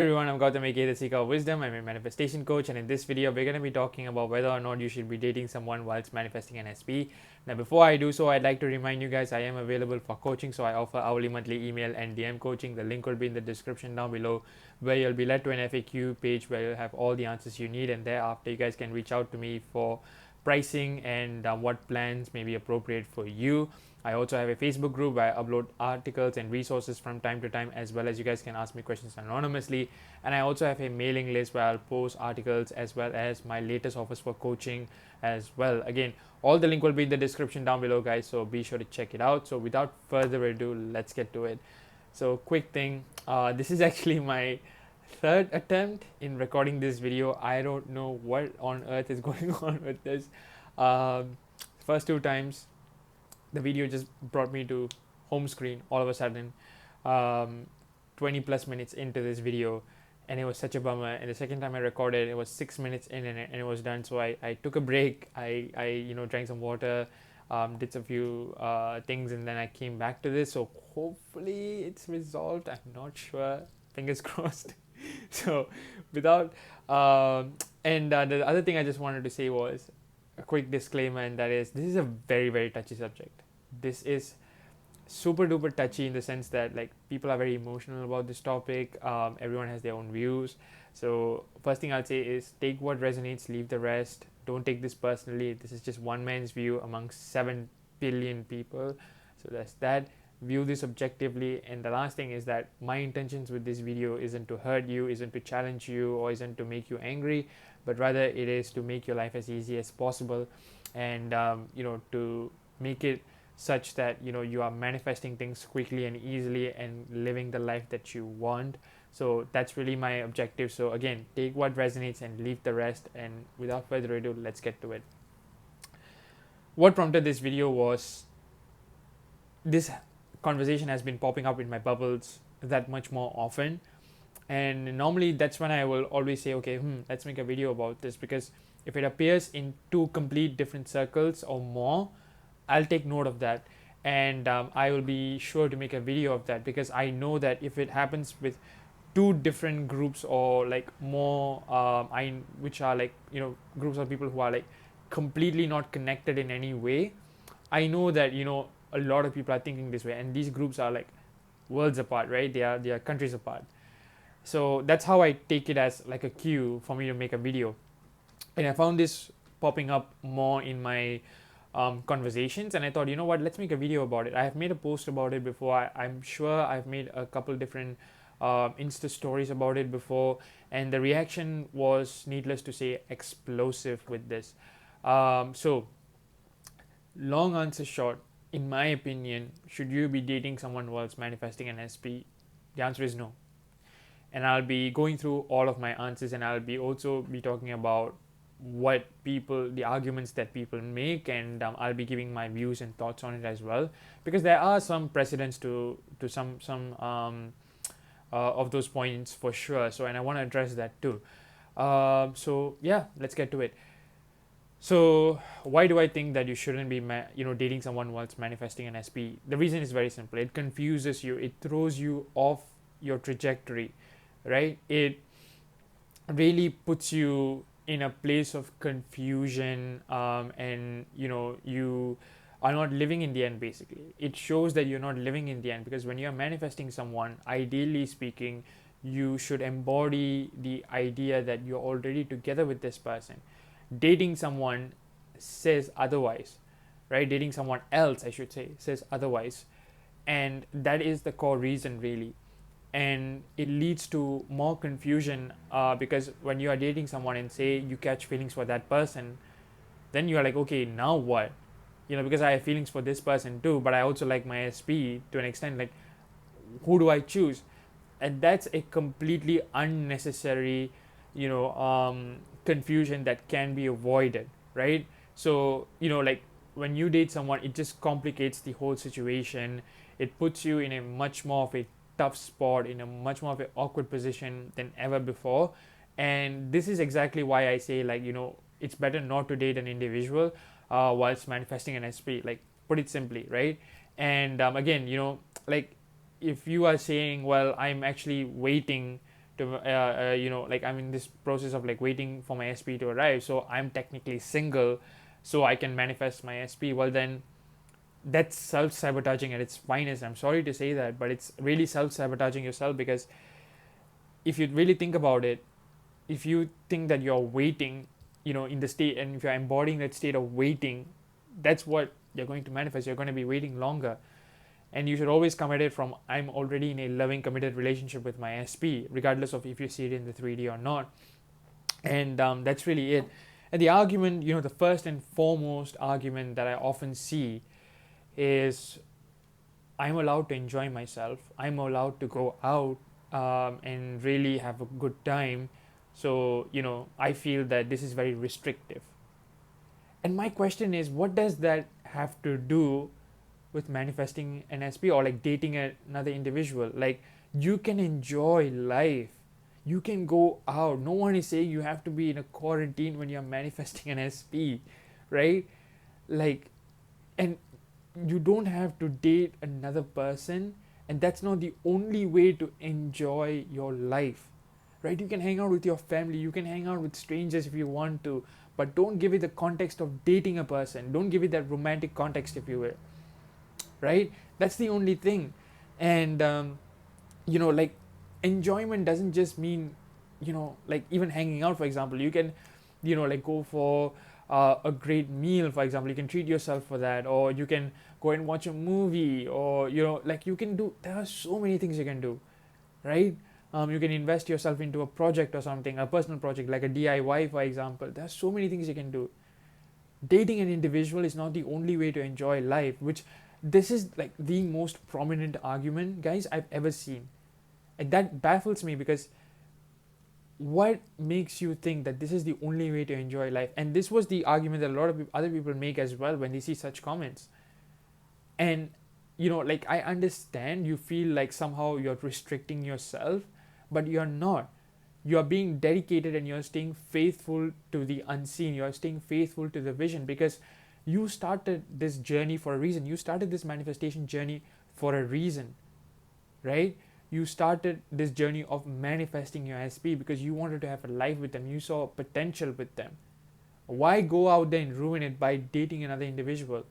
Everyone, I'm Gautam aka the Seeker of Wisdom. I'm a manifestation coach, and in this video, we're going to be talking about whether or not you should be dating someone whilst manifesting an SP. Now, before I do so, I'd like to remind you guys I am available for coaching, so I offer hourly, monthly, email, and DM coaching. The link will be in the description down below, where you'll be led to an FAQ page where you'll have all the answers you need, and thereafter, you guys can reach out to me for pricing and what plans may be appropriate for you. I also have a Facebook group where I upload articles and resources from time to time, as well as you guys can ask me questions anonymously. And I also have a mailing list where I'll post articles as well as my latest offers for coaching as well. Again, all the link will be in the description down below, guys, so be sure to check it out. So without further ado, let's get to it. So quick thing, this is actually my third attempt in recording this video. I don't know what on earth is going on with this. um, First two times the video just brought me to home screen all of a sudden, um, 20 plus minutes into this video, and it was such a bummer. And the second time I recorded, it was 6 minutes in and it was done. So I took a break. I drank some water, did some few things, and then I came back to this. So hopefully it's resolved. I'm not sure. Fingers crossed. So without the other thing I just wanted to say was a quick disclaimer, and that is this is a very touchy subject. This is super duper touchy in the sense that like people are very emotional about this topic. Everyone has their own views. So first thing I'll say is take what resonates, leave the rest. Don't take this personally. This is just one man's view amongst 7 billion people. So that's that. View this objectively. And the last thing is that my intentions with this video isn't to hurt you, isn't to challenge you, or isn't to make you angry, but rather it is to make your life as easy as possible, and to make it such that you are manifesting things quickly and easily and living the life that you want. So that's really my objective. So again, take what resonates and leave the rest. And without further ado, let's get to it. What prompted this video was this conversation has been popping up in my bubbles that much more often, and normally that's when I will always say, okay, let's make a video about this, because if it appears in two complete different circles or more, I'll take note of that, and I will be sure to make a video of that, because I know that if it happens with two different groups or like more, which are like groups of people who are like completely not connected in any way, I know that a lot of people are thinking this way, and these groups are like worlds apart, right? They are countries apart. So that's how I take it, as like a cue for me to make a video. And I found this popping up more in my conversations, and I thought, you know what, let's make a video about it. I have made a post about it before. I'm sure I've made a couple different Insta stories about it before, and the reaction was, needless to say, explosive with this. So long answer short, in my opinion, should you be dating someone whilst manifesting an SP? The answer is no. And I'll be going through all of my answers, and I'll be also be talking about what people, the arguments that people make, and I'll be giving my views and thoughts on it as well, because there are some precedents to some of those points for sure. So, and I want to address that too. So yeah, let's get to it. So why do I think that you shouldn't be dating someone whilst manifesting an SP? The reason is very simple. It confuses you. It throws you off your trajectory, right? It really puts you in a place of confusion, and you are not living in the end. Basically, it shows that you're not living in the end, because when you're manifesting someone, ideally speaking, you should embody the idea that you're already together with this person. Dating someone says otherwise, right? Dating someone else, I should say, says otherwise, and that is the core reason, really. And it leads to more confusion, because when you are dating someone and say you catch feelings for that person, then you are like, okay, now what? Because I have feelings for this person too, but I also like my SP to an extent. Like, who do I choose? And that's a completely unnecessary confusion that can be avoided, right? So like, when you date someone, it just complicates the whole situation. It puts you in a much more of a tough spot, in a much more of an awkward position than ever before. And this is exactly why I say, like, it's better not to date an individual whilst manifesting an SP, like, put it simply, right? And again, like, if you are saying, well, I'm actually waiting to like I'm in this process of like waiting for my SP to arrive, so I'm technically single, so I can manifest my SP. Well, then that's self-sabotaging at its finest. I'm sorry to say that, but it's really self-sabotaging yourself, because if you really think about it, if you think that you're waiting, in the state, and if you're embodying that state of waiting, that's what you're going to manifest. You're going to be waiting longer. And you should always come at it from, I'm already in a loving, committed relationship with my SP, regardless of if you see it in the 3D or not. And that's really it. And the argument, the first and foremost argument that I often see is, I'm allowed to enjoy myself, I'm allowed to go out and really have a good time. So I feel that this is very restrictive. And my question is, what does that have to do with manifesting an SP, or like dating another individual? Like, you can enjoy life, you can go out. No one is saying you have to be in a quarantine when you're manifesting an SP, right? Like, and you don't have to date another person, and that's not the only way to enjoy your life, right? You can hang out with your family, you can hang out with strangers if you want to, but don't give it the context of dating a person. Don't give it that romantic context, if you will, right? That's the only thing. And like, enjoyment doesn't just mean, like even hanging out. For example, you can like go for a great meal, for example. You can treat yourself for that, or you can go and watch a movie, or like, you can do, there are so many things you can do, right? You can invest yourself into a project or something, a personal project like a DIY, for example. There are so many things you can do. Dating an individual is not the only way to enjoy life, which, this is like the most prominent argument, guys, I've ever seen. And that baffles me, because what makes you think that this is the only way to enjoy life? And this was the argument that a lot of other people make as well when they see such comments. And like, I understand you feel like somehow you're restricting yourself, but you're not. You're being dedicated, and you're staying faithful to the unseen. You're staying faithful to the vision, because you started this journey for a reason. You started this manifestation journey for a reason, right? You started this journey of manifesting your SP because you wanted to have a life with them. You saw potential with them. Why go out there and ruin it by dating another individual,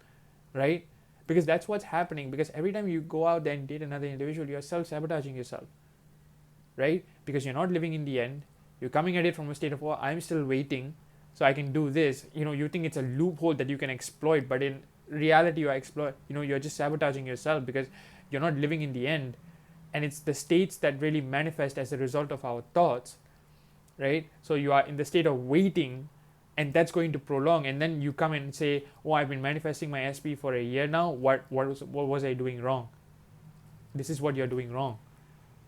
right? Because that's what's happening. Because every time you go out there and date another individual, you're self-sabotaging yourself, right? Because you're not living in the end. You're coming at it from a state of, oh, I'm still waiting, so I can do this. You think it's a loophole that you can exploit, but in reality, you're just sabotaging yourself, because you're not living in the end. And it's the states that really manifest as a result of our thoughts, right? So you are in the state of waiting, and that's going to prolong. And then you come and say, oh, I've been manifesting my SP for a year now. What was I doing wrong? This is what you're doing wrong,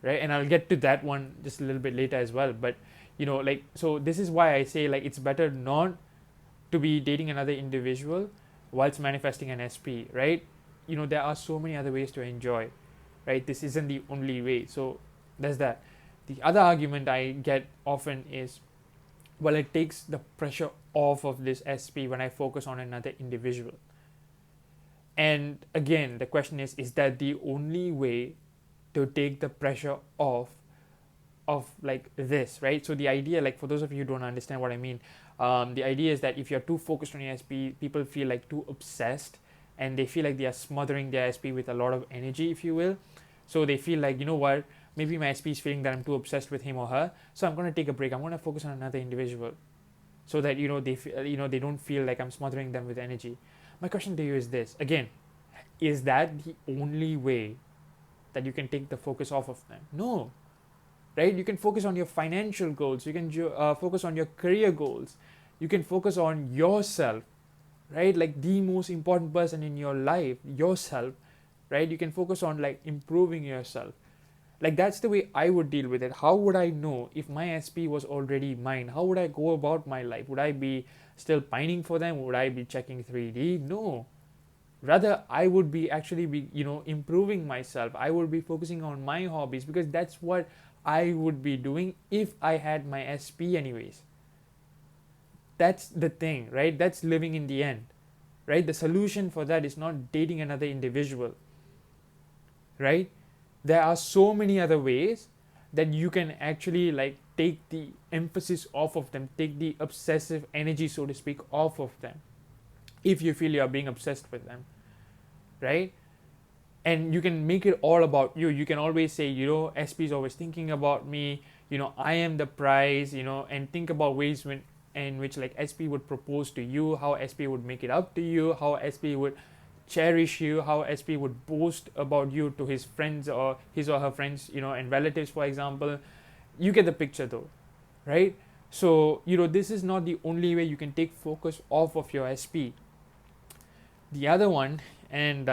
right? And I'll get to that one just a little bit later as well. But like, so this is why I say, like, it's better not to be dating another individual whilst manifesting an SP, right? There are so many other ways to enjoy, right? This isn't the only way. So there's that. The other argument I get often is, well, it takes the pressure off of this SP when I focus on another individual. And again, the question is that the only way to take the pressure off of like this, right? So the idea, like, for those of you who don't understand what I mean, the idea is that if you're too focused on your SP, people feel like too obsessed, and they feel like they are smothering their SP with a lot of energy, if you will. So they feel like, what, maybe my SP is feeling that I'm too obsessed with him or her, so I'm going to take a break. I'm going to focus on another individual, so that they don't feel like I'm smothering them with energy. My question to you is this again: is that the only way that you can take the focus off of them? No, right? You can focus on your financial goals. You can focus on your career goals. You can focus on yourself, right? Like, the most important person in your life, yourself, right? You can focus on like improving yourself. Like, that's the way I would deal with it. How would I know if my SP was already mine? How would I go about my life? Would I be still pining for them? Would I be checking 3D? No. Rather, I would be actually be improving myself. I would be focusing on my hobbies, because that's what I would be doing if I had my SP anyways. That's the thing, right? That's living in the end, right? The solution for that is not dating another individual, right? There are so many other ways. that you can actually like take the emphasis off of them, take the obsessive energy, so to speak, off of them, if you feel you're being obsessed with them, right? And you can make it all about you. You can always say, SP is always thinking about me, I am the prize, and think about ways in which like SP would propose to you, how SP would make it up to you, how SP would cherish you, how SP would boast about you to his friends or his or her friends, and relatives, for example. You get the picture though, right? So, this is not the only way you can take focus off of your SP. The other one, and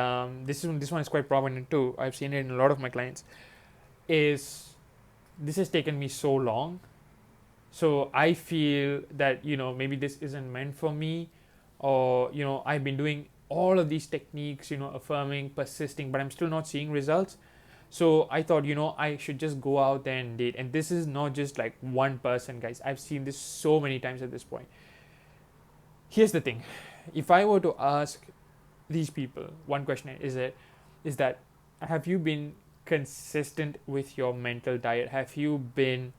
this one is quite prominent too, I've seen it in a lot of my clients, is this has taken me so long, so I feel that maybe this isn't meant for me, or I've been doing all of these techniques, affirming, persisting, but I'm still not seeing results. So I thought, I should just go out there and date. And this is not just like one person, guys. I've seen this so many times at this point. Here's the thing. If I were to ask these people one question, is that have you been consistent with your mental diet? Have you been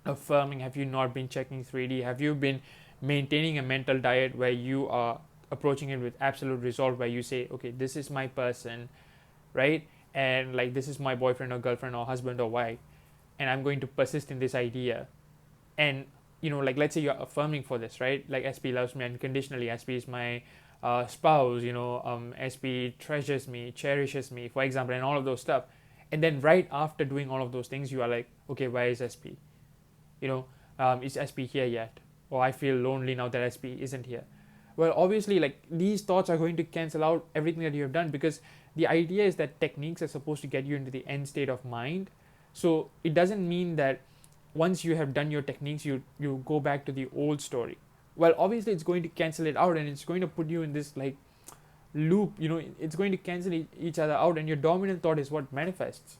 affirming? Have you not been checking 3D? Have you been maintaining a mental diet where you are approaching it with absolute resolve, where you say, okay, this is my person, right? And like, this is my boyfriend or girlfriend or husband or wife, and I'm going to persist in this idea. And like, let's say you're affirming for this, right? Like, SP loves me unconditionally, SP is my spouse, SP treasures me, cherishes me, for example, and all of those stuff. And then right after doing all of those things, you are like, okay, where is SP? Is SP here yet? Or I feel lonely now that SP isn't here. Well, obviously, like, these thoughts are going to cancel out everything that you have done, because the idea is that techniques are supposed to get you into the end state of mind. So it doesn't mean that once you have done your techniques, you go back to the old story. Well, obviously, it's going to cancel it out, and it's going to put you in this like loop. It's going to cancel each other out, and your dominant thought is what manifests.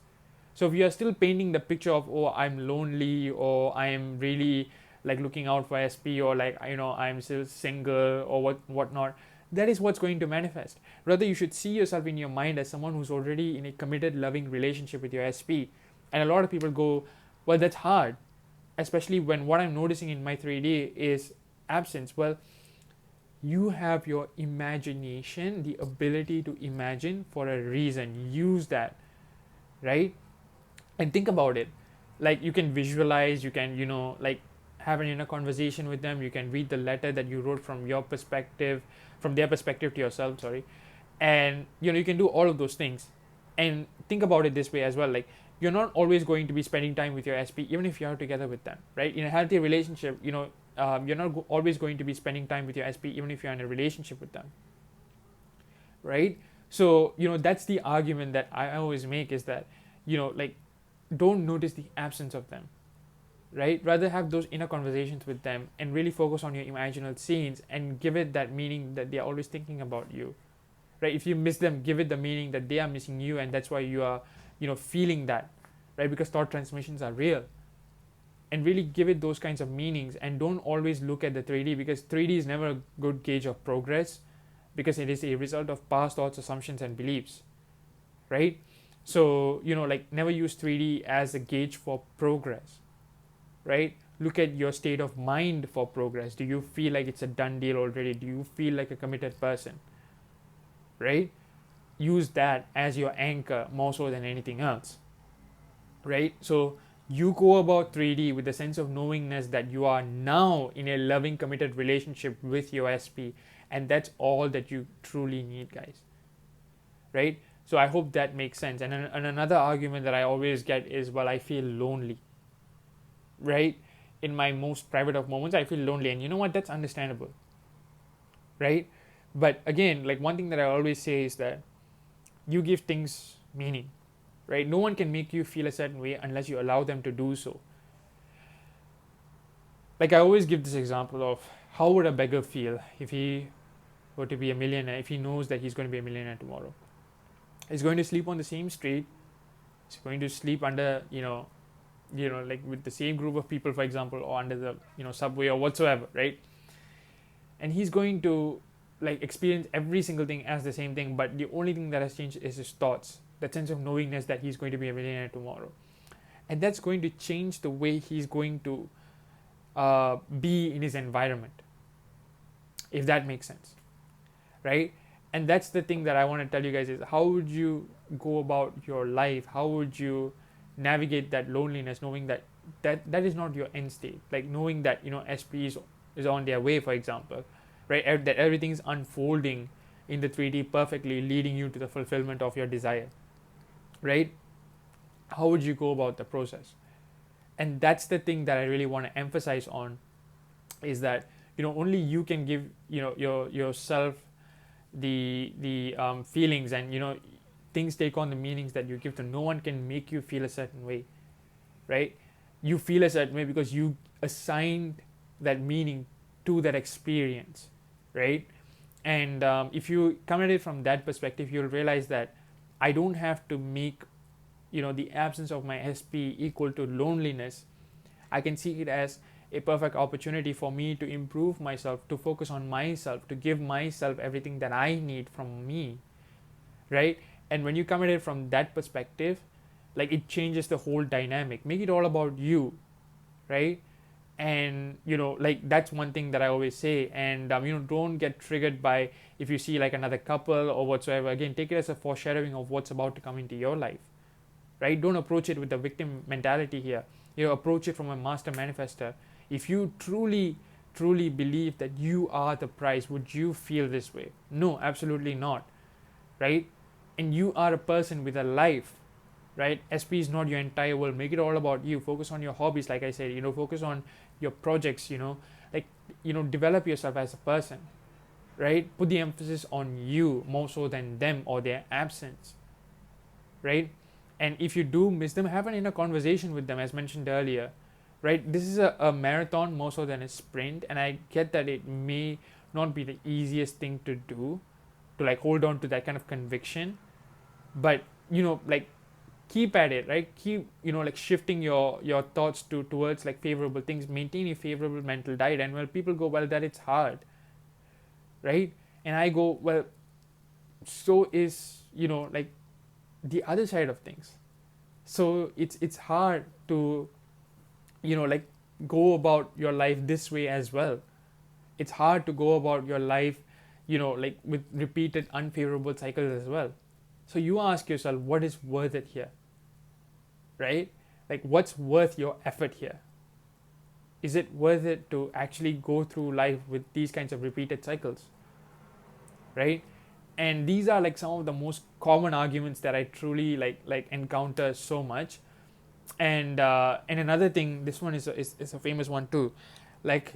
So if you are still painting the picture of, oh, I'm lonely, or I am really like looking out for SP, or like, I'm still single, or whatnot, that is what's going to manifest. Rather, you should see yourself in your mind as someone who's already in a committed, loving relationship with your SP. And a lot of people go, well, that's hard, especially when what I'm noticing in my 3D is absence. Well, you have your imagination, the ability to imagine, for a reason. Use that, right? And think about it. Like, you can visualize, you can like have an inner conversation with them, you can read the letter that you wrote from your perspective, from their perspective to yourself, sorry. And you can do all of those things. And think about it this way as well, like, you're not always going to be spending time with your SP, even if you're together with them, right? In a healthy relationship, you're not always going to be spending time with your SP, even if you're in a relationship with them, right? So that's the argument that I always make, is that like, don't notice the absence of them, right? Rather, have those inner conversations with them and really focus on your imaginal scenes, and give it that meaning that they are always thinking about you, right? If you miss them, give it the meaning that they are missing you, and that's why you are feeling that, right? Because thought transmissions are real. And really give it those kinds of meanings, and don't always look at the 3D, because 3D is never a good gauge of progress, because it is a result of past thoughts, assumptions, and beliefs, right? So like, never use 3D as a gauge for progress, right? Look at your state of mind for progress. Do you feel like it's a done deal already? Do you feel like a committed person, right? Use that as your anchor more so than anything else, right? So you go about 3D with the sense of knowingness that you are now in a loving, committed relationship with your SP, and that's all that you truly need, guys, right? So I hope that makes sense. And another argument that I always get is, well, I feel lonely, right? In my most private of moments, I feel lonely. And you know what? That's understandable, right? But again, like, one thing that I always say is that you give things meaning, right? No one can make you feel a certain way unless you allow them to do so. Like, I always give this example of, how would a beggar feel if he were to be a millionaire, if he knows that he's going to be a millionaire tomorrow? He's going to sleep on the same street. He's going to sleep under, like with the same group of people, for example, or under the, subway or whatsoever, right? And he's going to like experience every single thing as the same thing, but the only thing that has changed is his thoughts, that sense of knowingness that he's going to be a millionaire tomorrow. and that's going to change the way he's going to be in his environment, if that makes sense, right? And that's the thing that I want to tell you guys is, how would you go about your life? How would you navigate that loneliness, knowing that that is not your end state, like knowing that SP is on their way, for example, right? That everything is unfolding in the 3D perfectly, leading you to the fulfillment of your desire, right? How would you go about the process? And that's the thing that I really want to emphasize on, is that only you can give yourself the feelings, and things take on the meanings that you give to. No one can make you feel a certain way, right? You feel a certain way because you assigned that meaning to that experience, right? And if you come at it from that perspective, you'll realize that I don't have to make the absence of my SP equal to loneliness. I can see it as a perfect opportunity for me to improve myself, to focus on myself, to give myself everything that I need from me, right? And when you come at it from that perspective, like, it changes the whole dynamic. Make it all about you, right? And like, that's one thing that I always say. And don't get triggered by if you see like another couple or whatsoever. Again, take it as a foreshadowing of what's about to come into your life, right? Don't approach it with the victim mentality here. Approach it from a master manifester. If you truly believe that you are the prize, would you feel this way? No, absolutely not, right? And you are a person with a life, right? SP is not your entire world. Make it all about you. Focus on your hobbies, like I said. Focus on your projects. Develop yourself as a person, right? Put the emphasis on you more so than them or their absence, right? And if you do miss them, have an inner conversation with them, as mentioned earlier, right? This is a marathon more so than a sprint, and I get that it may not be the easiest thing to do, to like hold on to that kind of conviction, but like, keep at it, right? Keep like shifting your thoughts towards like favorable things. Maintain a favorable mental diet. And well, people go, well, that it's hard, right? And I go, well, so is like the other side of things. So it's hard to like go about your life this way as well. It's hard to go about your life like with repeated unfavorable cycles as well. So you ask yourself, what is worth it here, right? Like, what's worth your effort here? Is it worth it to actually go through life with these kinds of repeated cycles, right? And these are like some of the most common arguments that I truly like encounter so much. And another thing, this one is a famous one too. Like,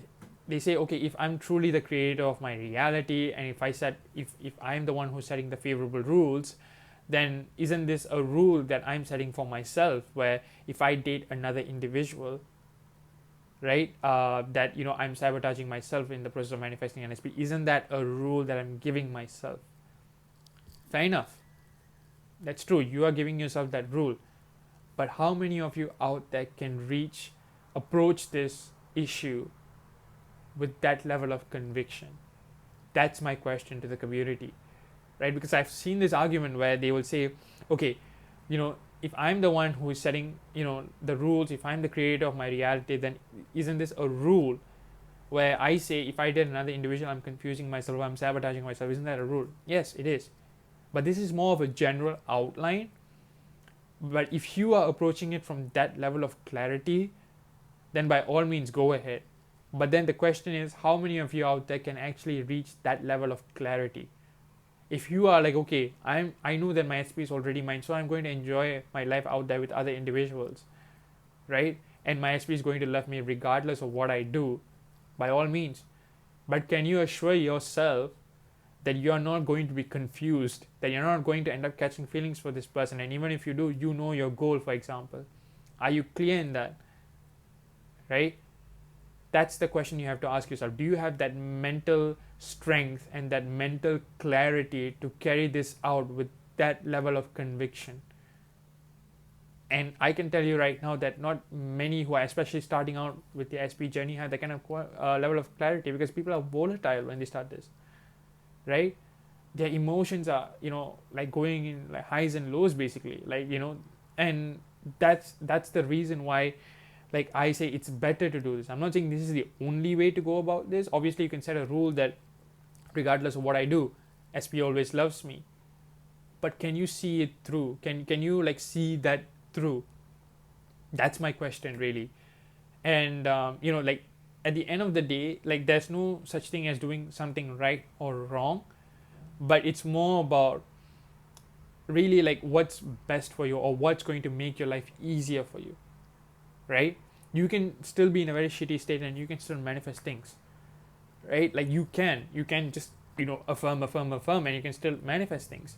they say, okay, if I'm truly the creator of my reality, and if I'm the one who's setting the favorable rules, then isn't this a rule that I'm setting for myself, where if I date another individual, right, that I'm sabotaging myself in the process of manifesting an SP? Isn't that a rule that I'm giving myself? Fair enough, that's true, you are giving yourself that rule. But how many of you out there can approach this issue with that level of conviction? That's my question to the community, right? Because I've seen this argument where they will say, okay, if I'm the one who is setting the rules, if I'm the creator of my reality, then isn't this a rule where I say, if I date another individual, I'm confusing myself, I'm sabotaging myself? Isn't that a rule? Yes, it is. But this is more of a general outline. But if you are approaching it from that level of clarity, then by all means go ahead. But then the question is, how many of you out there can actually reach that level of clarity? If you are like, okay, I know that my SP is already mine, so I'm going to enjoy my life out there with other individuals, right? And my SP is going to love me regardless of what I do, by all means. But can you assure yourself that you're not going to be confused, that you're not going to end up catching feelings for this person? And even if you do, your goal, for example. Are you clear in that? Right? That's the question you have to ask yourself. Do you have that mental strength and that mental clarity to carry this out with that level of conviction? And I can tell you right now that not many who are especially starting out with the SP journey have that kind of level of clarity, because people are volatile when they start this, right? Their emotions are like going in like highs and lows, basically, like and That's the reason why, like, I say it's better to do this. I'm not saying this is the only way to go about this. Obviously, you can set a rule that regardless of what I do, SP always loves me. But can you see it through? Can you like see that through? That's my question really. And like at the end of the day, like there's no such thing as doing something right or wrong, but it's more about really like what's best for you or what's going to make your life easier for you, right? You can still be in a very shitty state and you can still manifest things, right? Like you can just affirm and you can still manifest things.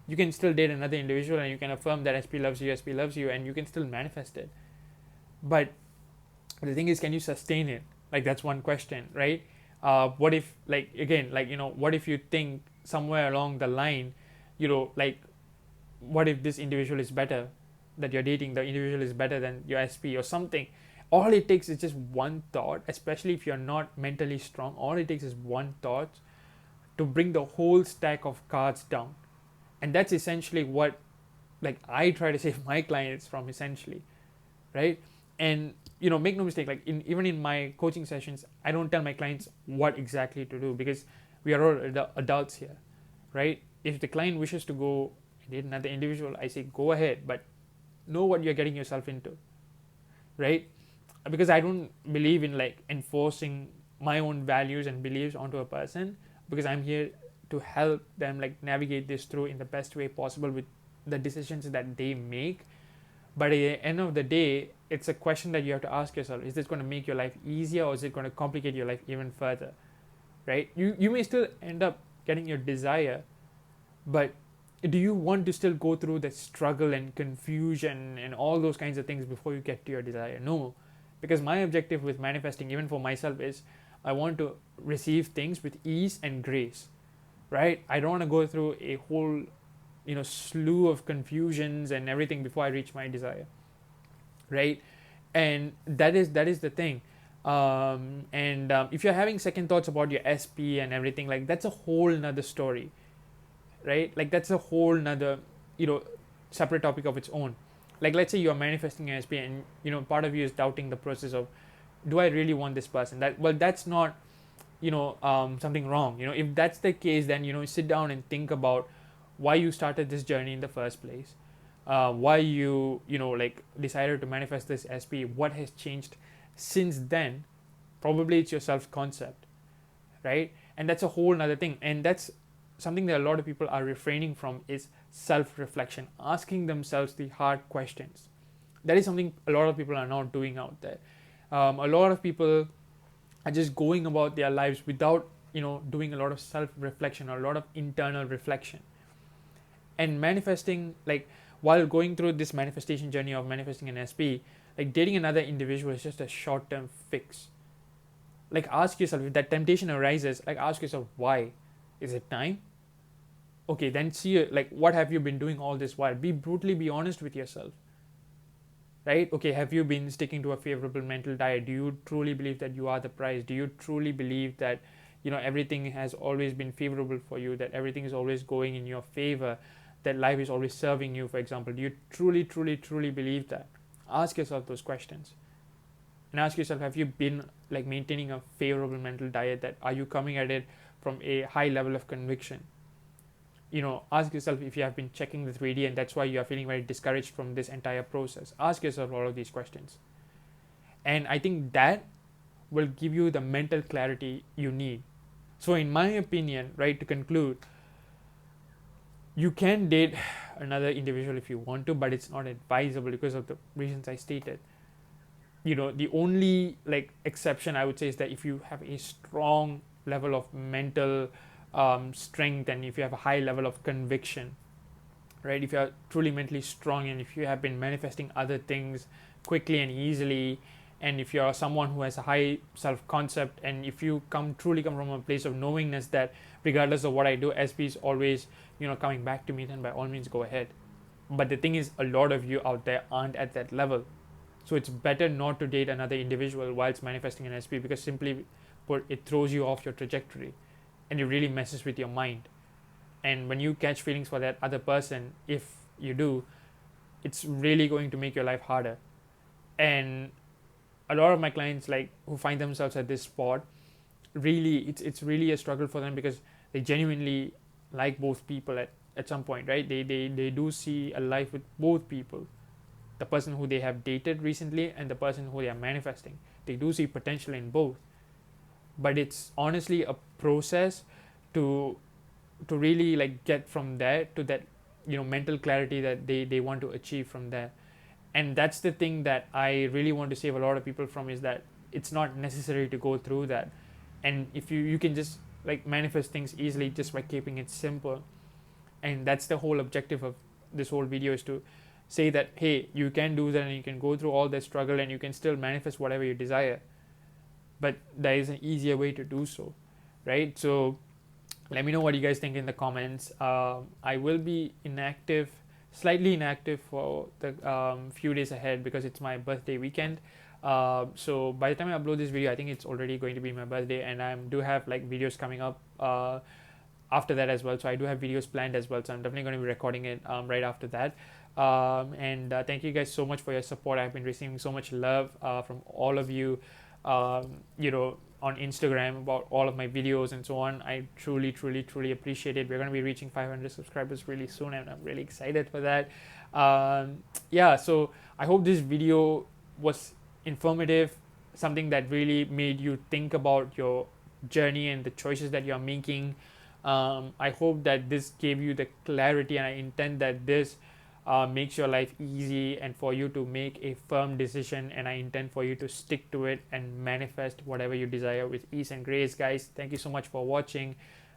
You can still date another individual and you can affirm that SP loves you, and you can still manifest it. But the thing is, can you sustain it? Like that's one question, right? What if, like, again, like, what if you think somewhere along the line, like, what if this individual is better, that you're dating, the individual is better than your SP or something? All it takes is just one thought, especially if you're not mentally strong. All it takes is one thought to bring the whole stack of cards down. And that's essentially what, like, I try to save my clients from, essentially, right? And make no mistake, like even in my coaching sessions, I don't tell my clients what exactly to do, because we are all adults here, right? If the client wishes to go and date another individual, I say go ahead, but know what you're getting yourself into, right? Because I don't believe in like enforcing my own values and beliefs onto a person, because I'm here to help them like navigate this through in the best way possible with the decisions that they make. But at the end of the day, it's a question that you have to ask yourself: is this going to make your life easier, or is it going to complicate your life even further, right? You may still end up getting your desire, but do you want to still go through the struggle and confusion and all those kinds of things before you get to your desire? No, because my objective with manifesting, even for myself, is I want to receive things with ease and grace, right? I don't want to go through a whole slew of confusions and everything before I reach my desire, right? And that is the thing. And if you're having second thoughts about your SP and everything, like that's a whole nother story, right? Like that's a whole nother separate topic of its own. Like let's say you're manifesting an SP and part of you is doubting the process of, do I really want this person? That's not something wrong. If that's the case, then sit down and think about why you started this journey in the first place, why you like decided to manifest this SP, what has changed since then. Probably it's your self-concept, right? And that's a whole nother thing, and that's something that a lot of people are refraining from, is self-reflection, asking themselves the hard questions. That is something a lot of people are not doing out there. A lot of people are just going about their lives without doing a lot of self-reflection or a lot of internal reflection. And manifesting, like while going through this manifestation journey of manifesting an SP, like dating another individual is just a short-term fix. Like ask yourself, if that temptation arises, like ask yourself, why? Is it time? Okay, then see, like, what have you been doing all this while? Be honest with yourself, right? Okay, have you been sticking to a favorable mental diet? Do you truly believe that you are the prize? Do you truly believe that everything has always been favorable for you, that everything is always going in your favor, that life is always serving you, for example? Do you truly believe that? Ask yourself those questions, and ask yourself, have you been like maintaining a favorable mental diet? That are you coming at it from a high level of conviction? Ask yourself if you have been checking the 3D and that's why you are feeling very discouraged from this entire process. Ask yourself all of these questions, and I think that will give you the mental clarity you need. So in my opinion, right, to conclude, you can date another individual if you want to, but it's not advisable because of the reasons I stated. The only like exception I would say is that if you have a strong level of mental strength, and if you have a high level of conviction, right? If you are truly mentally strong, and if you have been manifesting other things quickly and easily, and if you are someone who has a high self-concept, and if you truly come from a place of knowingness that regardless of what I do, SP is always coming back to me, then by all means go ahead. But the thing is, a lot of you out there aren't at that level, so it's better not to date another individual whilst manifesting an SP, because simply put, it throws you off your trajectory and it really messes with your mind. And when you catch feelings for that other person, if you do, it's really going to make your life harder. And a lot of my clients, like, who find themselves at this spot, really, it's really a struggle for them, because they genuinely like both people at some point, right? They do see a life with both people, the person who they have dated recently and the person who they are manifesting. They do see potential in both, but it's honestly a process to really like get from there to that, mental clarity that they want to achieve from there. And that's the thing that I really want to save a lot of people from, is that it's not necessary to go through that. And if you can just like manifest things easily just by keeping it simple. And that's the whole objective of this whole video, is to say that, hey, you can do that, and you can go through all the struggle, and you can still manifest whatever you desire. But there is an easier way to do so, right? So let me know what you guys think in the comments. I will be slightly inactive for the few days ahead, because it's my birthday weekend. So by the time I upload this video, I think it's already going to be my birthday, and I do have like videos coming up after that as well. So I do have videos planned as well. So I'm definitely going to be recording it right after that. And thank you guys so much for your support. I've been receiving so much love from all of you, on Instagram, about all of my videos and so on. I truly, truly, truly appreciate it. We're going to be reaching 500 subscribers really soon, and I'm really excited for that. Yeah, so I hope this video was informative, something that really made you think about your journey and the choices that you're making. I hope that this gave you the clarity, and I intend that this makes your life easy and for you to make a firm decision, and I intend for you to stick to it and manifest whatever you desire with ease and grace. Guys, thank you so much for watching.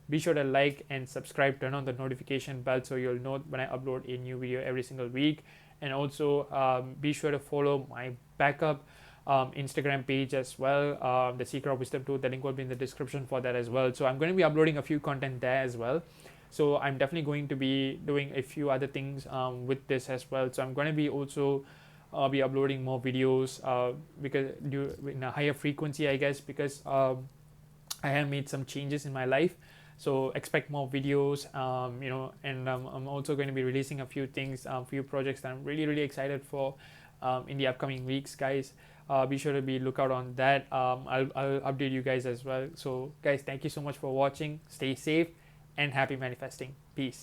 Be sure to like and subscribe, turn on the notification bell so you'll know when I upload a new video every single week. And also be sure to follow my backup Instagram page as well, the Secret of Wisdom Tool. The link will be in the description for that as well. So I'm going to be uploading a few content there as well. So I'm definitely going to be doing a few other things with this as well. So I'm going to be also be uploading more videos because in a higher frequency, I guess, because I have made some changes in my life. So expect more videos, and I'm also going to be releasing a few things, few projects that I'm really, really excited for in the upcoming weeks, guys. Be sure to be lookout on that. I'll update you guys as well. So guys, thank you so much for watching. Stay safe and happy manifesting. Peace.